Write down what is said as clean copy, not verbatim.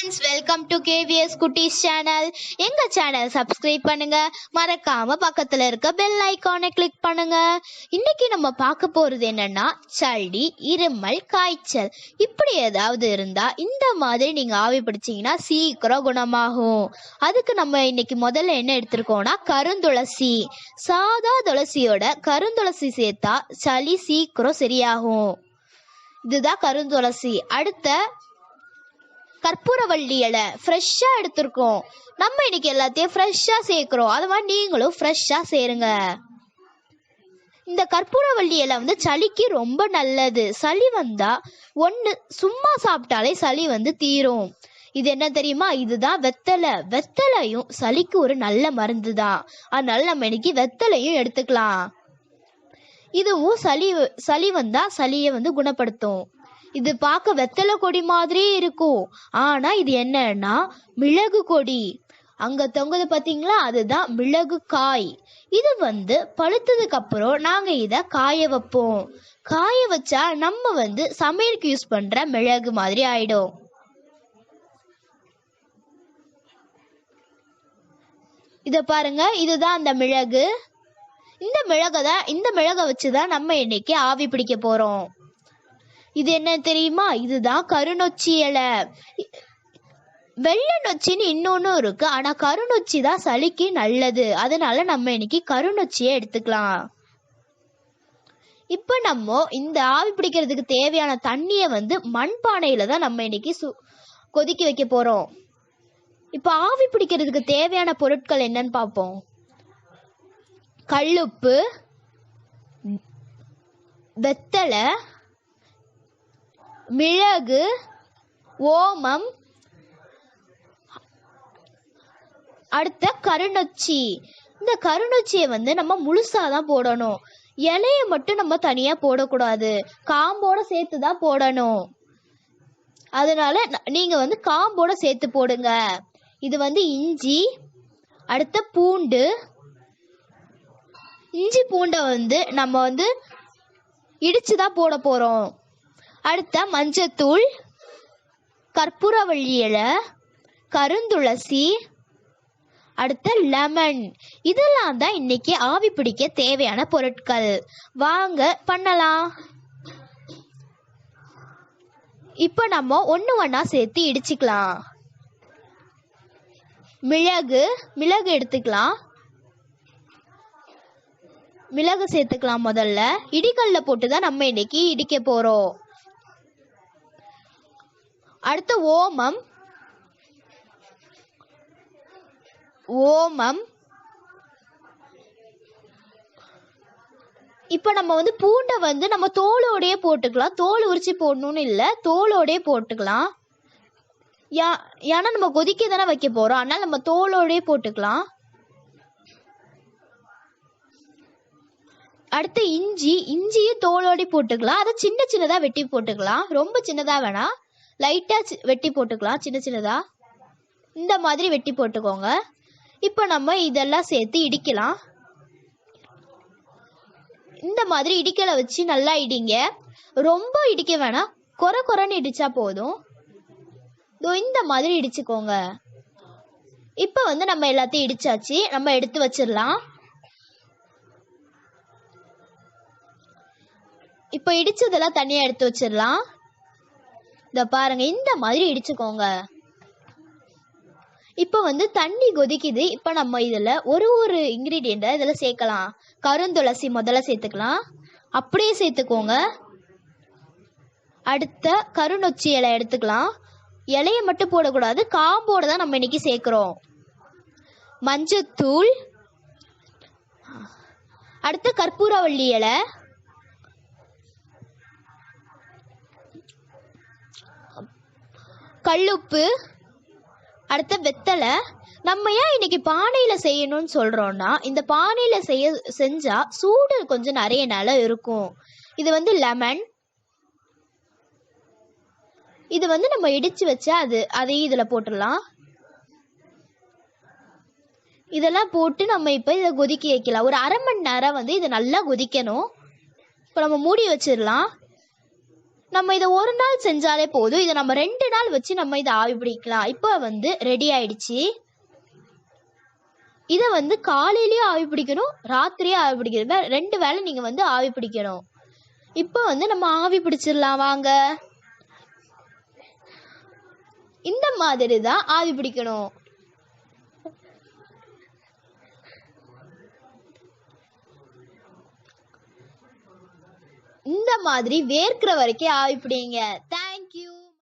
Friends, welcome to KVS குட்டீஸ் channel. எங்க channel subscribe பண்ணுங்க, மறக்காம பக்கத்துல இருக்க பெல் ஐகானை கிளிக் பண்ணுங்க. இன்னைக்கு நம்ம பார்க்க போறது என்னன்னா, சளி, இருமல், காய்ச்சல் இப்படி ஏதாவது இருந்தா இந்த மாதிரி நீங்க ஆவி பிடிச்சீங்கன்னா சீக்கிரம் குணமாகும். அதுக்கு நம்ம இன்னைக்கு முதல்ல என்ன எடுத்திருக்கோம்னா கருந்துளசி. சாதா துளசியோட கருந்துளசி சேர்த்தா சளி சீக்கிரம் சரியாகும். இதுதான் கருந்துளசி. அடுத்த கற்பூரவள்ளி இலை ஃப்ரெஷ்ஷா எடுத்திருக்கோம். நம்ம இன்னைக்கு எல்லாத்தையும் ஃப்ரெஷ்ஷா சேர்க்கிறோம். அது மாதிரி நீங்களும் ஃப்ரெஷ்ஷா சேருங்க. இந்த கற்பூரவள்ளி இலை சளிக்கு ரொம்ப நல்லது. சளி வந்தா சும்மா சாப்பிட்டாலே சளி தீரும். இது என்ன தெரியுமா? இதுதான் வெத்தலை. வெத்தலையும் சளிக்கு ஒரு நல்ல மருந்து தான். அதனால நம்ம இன்னைக்கு வெத்தலையும் எடுத்துக்கலாம். இதுவும் சளி வந்தா சளியை குணப்படுத்தும். இது பார்க்க வெத்தலை கொடி மாதிரியே இருக்கும். ஆனா இது என்னன்னா மிளகு கொடி. அங்க தொங்குது பாத்தீங்களா, அதுதான் மிளகு காய். இது பழுத்ததுக்கு அப்புறம் நாங்க இத காய வைப்போம். காய வச்சா நம்ம சமையலுக்கு யூஸ் பண்ற மிளகு மாதிரி ஆயிடும். இத பாருங்க, இதுதான் அந்த மிளகு. இந்த மிளகை வச்சுதான் நம்ம இன்னைக்கு ஆவி பிடிக்க போறோம். இது என்ன தெரியுமா? இதுதான் கருநொச்சி இலை. வெள்ளை நொச்சின்னு இன்னொன்னு இருக்கு, ஆனா கருநொச்சி தான் சளிக்கு நல்லது. அதனால நம்ம இன்னைக்கு கருநொச்சியை எடுத்துக்கலாம். இப்ப நம்ம இந்த ஆவி பிடிக்கிறதுக்கு தேவையான தண்ணிய மண்பானையில தான் நம்ம இன்னைக்கு கொதிக்க வைக்க போறோம். இப்ப ஆவி பிடிக்கிறதுக்கு தேவையான பொருட்கள் என்னன்னு பார்ப்போம். கல்லுப்பு, வெத்தலை, மிளகு, ஓமம், அடுத்த கருநொச்சி. இந்த கருநொச்சியை நம்ம முழுசாதான் போடணும். இலைய மட்டும் நம்ம தனியா போடக்கூடாது, காம்போட சேர்த்துதான் போடணும். அதனால நீங்க காம்போட சேர்த்து போடுங்க. இது இஞ்சி, அடுத்த பூண்டு. இஞ்சி பூண்டை நம்ம இடிச்சுதான் போட போறோம். அடுத்த மஞ்சத்தூள், கற்பூரவள்ளி இலை, கருந்துளசி, அடுத்த லெமன். இதெல்லாம் தான் இன்னைக்கு ஆவி பிடிக்க தேவையான பொருட்கள். வாங்க பண்ணலாம். இப்ப நம்ம ஒண்ணா சேர்த்து இடிச்சுக்கலாம். மிளகு எடுத்துக்கலாம். மிளகு சேர்த்துக்கலாம். முதல்ல இடிகல்ல போட்டுதான் நம்ம இன்னைக்கு இடிக்க போறோம். அடுத்த ஓமம். இப்ப நம்ம பூண்டை நம்ம தோலோடயே போட்டுக்கலாம். தோல் உரிச்சு போடணும்னு இல்ல, தோலோடயே போட்டுக்கலாம். ஏன்னா நம்ம கொதிக்க தானே வைக்க போறோம், அதனால நம்ம தோலோடயே போட்டுக்கலாம். அடுத்து இஞ்சியும் தோலோடய போட்டுக்கலாம். அதை சின்ன சின்னதா வெட்டி போட்டுக்கலாம். ரொம்ப சின்னதா வேணாம், லைட்டா வெட்டி போட்டுக்கலாம். சின்ன சின்னதா இந்த மாதிரி வெட்டி போட்டுக்கோங்க. இப்ப நம்ம இதெல்லாம் சேர்த்து இடிக்கலாம். இந்த மாதிரி இடிக்கல வச்சு நல்லா இடிங்க. ரொம்ப இடிக்க வேணாம், கொரன்னு இடிச்சா போதும். இந்த மாதிரி இடிச்சுக்கோங்க. இப்ப நம்ம எல்லாத்தையும் இடிச்சாச்சு. நம்ம எடுத்து வச்சிடலாம். இப்ப இடிச்சதெல்லாம் தனியா எடுத்து வச்சிடலாம். இத பாருங்க, இந்த மாதிரி இடிச்சுக்கோங்க. இப்ப தண்ணி கொதிக்குது. இப்ப நம்ம இதுல ஒரு இன்கிரீடியண்ட இதுல சேர்க்கலாம். கருந்துளசி முதல்ல சேர்த்துக்கலாம், அப்படியே சேர்த்துக்கோங்க. அடுத்த கருநொச்சி இலை எடுத்துக்கலாம். இலைய மட்டும் போடக்கூடாது, காம்போட தான் நம்ம இன்னைக்கு சேர்க்கிறோம். மஞ்சத்தூள், அடுத்த கற்பூரவள்ளி இலை, கல்லுப்பு, அடுத்த வெத்தலை. நம்ம ஏன் இன்னைக்கு பானையில செய்யணும்னு சொல்றோம்னா, இந்த பானையில செஞ்சா சூடு கொஞ்சம் நிறைய நாள இருக்கும். இது லெமன். இது நம்ம இடிச்சு வச்சா அதையும் இதுல போட்டுடலாம். இதெல்லாம் போட்டு நம்ம இப்ப இதை கொதிக்க வைக்கலாம். ஒரு அரை மணி நேரம் இது நல்லா கொதிக்கணும். இப்ப நம்ம மூடி வச்சிடலாம். நம்ம இதை ஒரு நாள் செஞ்சாலே போதும். இதை நம்ம 2 நாள் வச்சு நம்ம இதை ஆவி பிடிக்கலாம். இப்போ ரெடி ஆயிடுச்சு. இதை காலையிலயும் ஆவி பிடிக்கணும், ராத்திரியே ஆவி பிடிக்கணும். 2 வேளை நீங்க ஆவி பிடிக்கணும். இப்போ நம்ம ஆவி பிடிச்சிடலாம் வாங்க. இந்த மாதிரி தான் ஆவி பிடிக்கணும். இந்த மாதிரி வேர்க்கிற வரைக்கும் ஆவி பிடிங்க.